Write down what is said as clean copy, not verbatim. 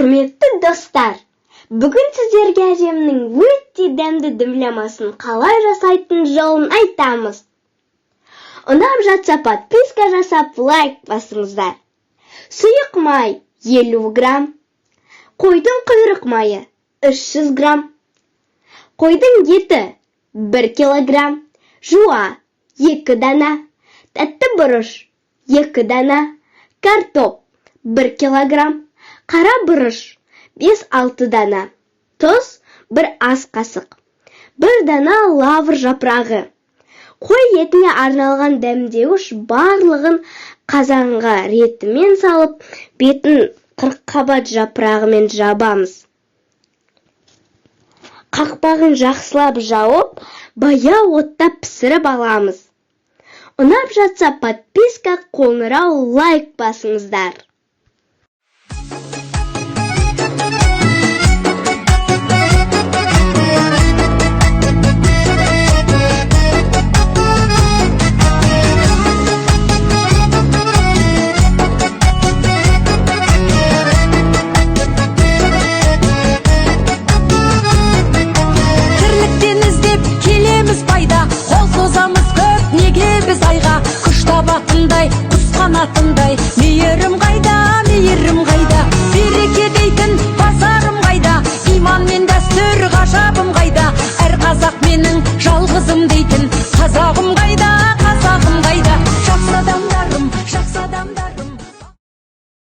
Құрметті достар, бүгін сіздерге әжемнің өте дәмді дымлямасын қалай жасайтын жолын айтамыз. Ұнап жатса подписка жасап лайк басыңыздар. Сұйық май 50 грамм, қойдың құйрық майы 300 грамм, қойдың еті 1 килограмм, жуа 2 дана, тәтті бұрыш 2 дана, картоп 1 килограмм, қара бұрыш 5-6 дана, тұз 1 ас қасық, 1 дана лавр жапырағы. Қой етіне арналған дәмдеуіш барлығын қазанға ретімен салып, бетін 40 қабат жапырағымен жабамыз. Қақпағын жақсылап жауып, баяу отта пісіріп аламыз. Ұнап жатса подписка, қоңырау, лайк басыңыздар. Құс қанатындай, мейірім қайда, береке дейтін базарым қайда, иман мен дәстүр ғажабым қайда, әр қазақ менің жалғызым